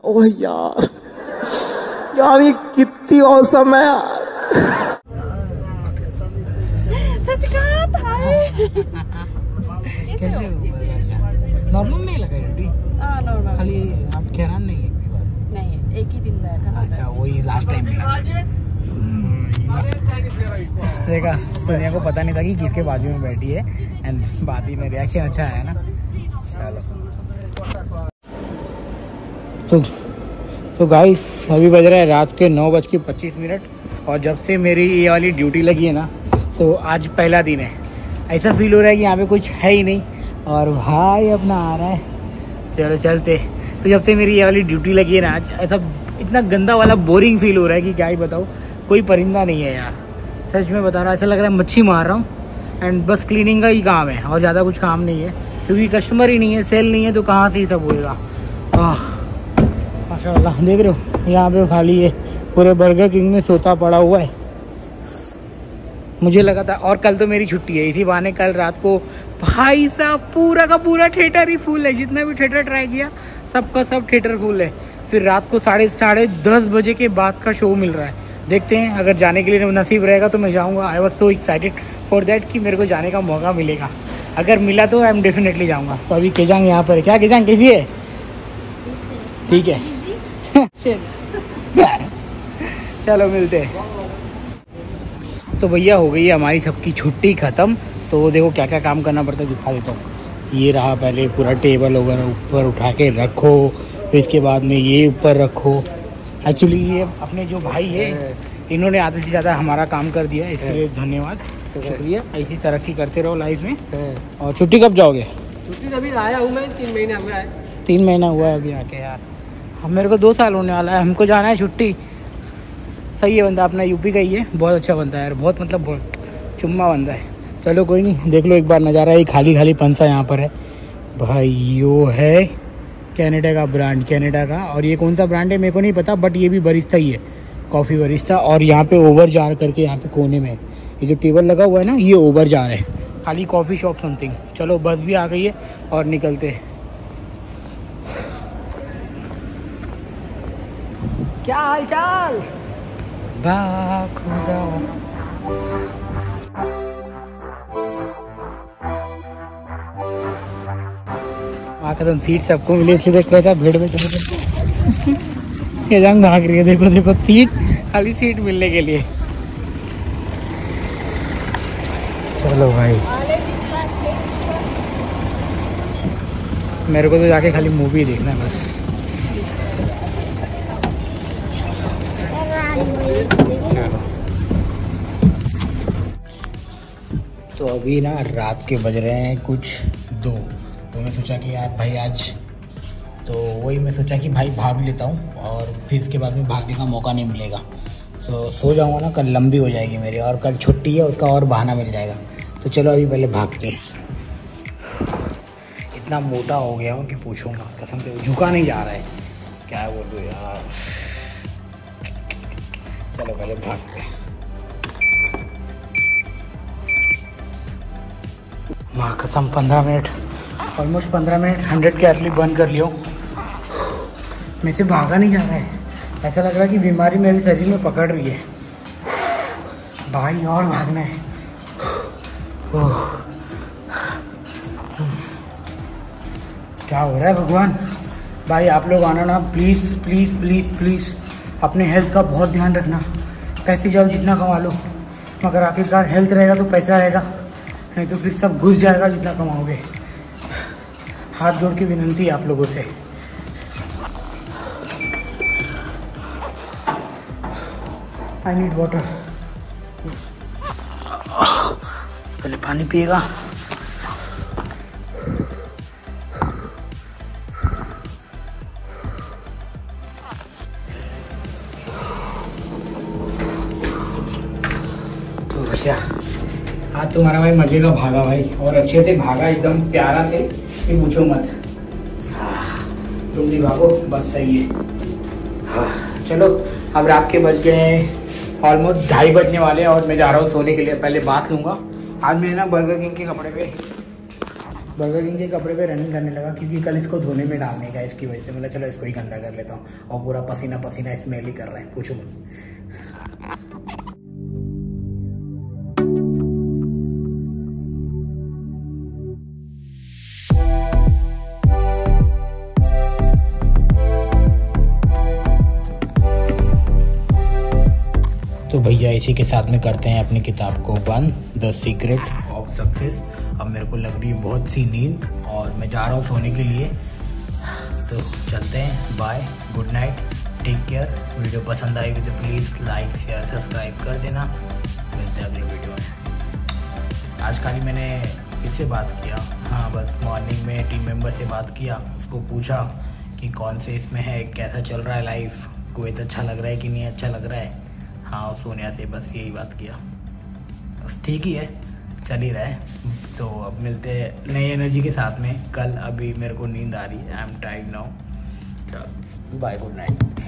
ओह यार यार ये कितनी औसम है यार। नॉर्मल नहीं लगा ड्यूटी? नॉर्मल खाली आप हैरान नहीं है? नहीं, एक ही दिन बैठा। अच्छा, वही लास्ट टाइम मिला। देखा, सोनिया को पता नहीं था कि किसके बाजू में बैठी है एंड बाद ही में रिएक्शन अच्छा आया ना। चलो तो गाइस अभी बज रहा है रात के 9:25 और जब से मेरी ये वाली ड्यूटी लगी है ना, तो आज पहला दिन है। ऐसा फील हो रहा है कि यहाँ पे कुछ है ही नहीं और भाई अपना आ रहा है। चलो चलते। तो जब से मेरी ये वाली ड्यूटी लगी है ना, आज ऐसा इतना गंदा वाला बोरिंग फील हो रहा है कि क्या ही बताऊँ। कोई परिंदा नहीं है यार, सच में बता रहा, ऐसा लग रहा है मच्छी मार रहा हूँ एंड बस क्लीनिंग का ही काम है और ज़्यादा कुछ काम नहीं है, क्योंकि कस्टमर ही नहीं है, सेल नहीं है, तो कहाँ से ही सब होएगा। माशाल्लाह देख रहे हो यहाँ पे खाली है, पूरे बर्गर किंग में सोता पड़ा हुआ है। मुझे लगा था, और कल तो मेरी छुट्टी है, इसी बहाने कल रात को भाई साहब पूरा का पूरा थिएटर ही फुल है। जितना भी थिएटर ट्राई किया सबका सब थिएटर फुल है। फिर रात को 10:30 बजे के बाद का शो मिल रहा है, देखते हैं अगर जाने के लिए नसीब रहेगा तो मैं जाऊँगा। I was so excited for that कि मेरे को जाने का मौका मिलेगा। अगर मिला तो आई एम डेफिनेटली जाऊँगा। तो अभी केजांग यहाँ पर है। क्या केजांग कैसी है? ठीक है चलो मिलते हैं। तो भैया हो गई है हमारी सबकी छुट्टी ख़त्म। तो देखो क्या क्या काम करना पड़ता है, दिखा देता हूँ। ये रहा, पहले पूरा टेबल वगैरह ऊपर उठा के रखो, फिर इसके बाद में ये ऊपर रखो। एक्चुअली ये अपने जो भाई है इन्होंने आधे से ज़्यादा हमारा काम कर दिया, इसके लिए धन्यवाद, शुक्रिया। ऐसी तरक्की करते रहो लाइफ में। और छुट्टी कब जाओगे? छुट्टी अभी आया हूँ मैं, 3 महीना हुआ है। 3 महीना हुआ है अभी आके यार। हम मेरे को 2 साल होने वाला है, हमको जाना है छुट्टी। सही है बंदा, अपना यूपी का ही है, बहुत अच्छा बंदा है यार, बहुत मतलब बहुत चुम्मा बंदा है। चलो कोई नहीं, देख लो एक बार नज़ारा। ये खाली खाली पंसा यहाँ पर है भाई। यो है कनाडा का ब्रांड, कनाडा का। और ये कौन सा ब्रांड है मेरे को नहीं पता, बट ये भी बरिस्ता ही है, कॉफ़ी बरिस्ता। और यहाँ पे ओवर जार करके यहाँ पे कोने में ये जो टेबल लगा हुआ है ना, ये ओवर जार है, खाली कॉफ़ी शॉप समथिंग। चलो बस भी आ गई है और निकलते हैं। क्या हाल चाल? खुदा कदम सीट सबको मिली, इसलिए देखो था भीड़ में ये जंग भाग रही है। देखो देखो सीट, खाली सीट मिलने के लिए। चलो भाई, मेरे को तो जाके खाली मूवी देखना है बस। तो अभी ना रात के बज रहे हैं कुछ 2। तो मैं सोचा कि यार भाई आज तो वही मैं सोचा कि भाई भाग लेता हूँ और फिर इसके बाद में भागने का मौका नहीं मिलेगा। सो जाऊँगा ना, कल लंबी हो जाएगी मेरी, और कल छुट्टी है, उसका और बहाना मिल जाएगा। तो चलो अभी पहले भागते हैं। इतना मोटा हो गया हूँ कि पूछूंगा, कसम से झुका नहीं जा रहा है, क्या बोलूँ यार। चलो पहले भागते हैं। माँ कसम 15 minute, almost 15 minute 100 calorie burn कर लियो। मेरे से भागा नहीं जा रहा है, ऐसा लग रहा है कि बीमारी मेरे शरीर में पकड़ रही है भाई, और भागना है। क्या हो रहा है भगवान? भाई आप लोग आना ना प्लीज़ प्लीज़ प्लीज़ प्लीज़, अपने हेल्थ का बहुत ध्यान रखना। पैसे जाओ जितना कमा लो, मगर आखिरकार हेल्थ रहेगा तो पैसा रहेगा, नहीं तो फिर सब घुस जाएगा जितना कमाओगे। हाथ जोड़ के विनती है आप लोगों से। I need water. पहले पानी पिएगा। तो भैया आज तुम्हारा भाई मजे का भागा भाई, और अच्छे से भागा, एकदम प्यारा से, कि पूछो मत। तुम भी भागो बस, सही है। चलो अब रात के बज गए ऑलमोस्ट 2:30 बजने वाले हैं और मैं जा रहा हूँ सोने के लिए। पहले बात लूँगा। आज मैं ना बर्गर किंग के कपड़े पे रनिंग करने लगा क्योंकि कल इसको धोने में डालने का, इसकी वजह से मतलब चलो इसको ही गंदा कर लेता हूँ। और पूरा पसीना पसीना स्मेल ही कर रहा है, पूछो मत। तो भैया इसी के साथ में करते हैं अपनी किताब को बंद, द सीक्रेट ऑफ सक्सेस। अब मेरे को लग रही है बहुत सी नींद और मैं जा रहा हूँ सोने के लिए। तो चलते हैं, bye, good night, take care. Video पसंद आएगी तो प्लीज़ लाइक शेयर सब्सक्राइब कर देना। मिलते हैं अगले वीडियो में। आज खाली मैंने किससे बात किया, हाँ बस मॉर्निंग में टीम मेंबर से बात किया, उसको पूछा कि कौन से इसमें है, कैसा चल रहा है लाइफ, कुवैत अच्छा लग रहा है कि नहीं अच्छा लग रहा है। हाँ, और सोनिया से बस यही बात किया, बस ठीक ही है, चल ही रहा है। तो अब मिलते हैं नई एनर्जी के साथ में कल। अभी मेरे को नींद आ रही है, I am tired now. Bye, good night.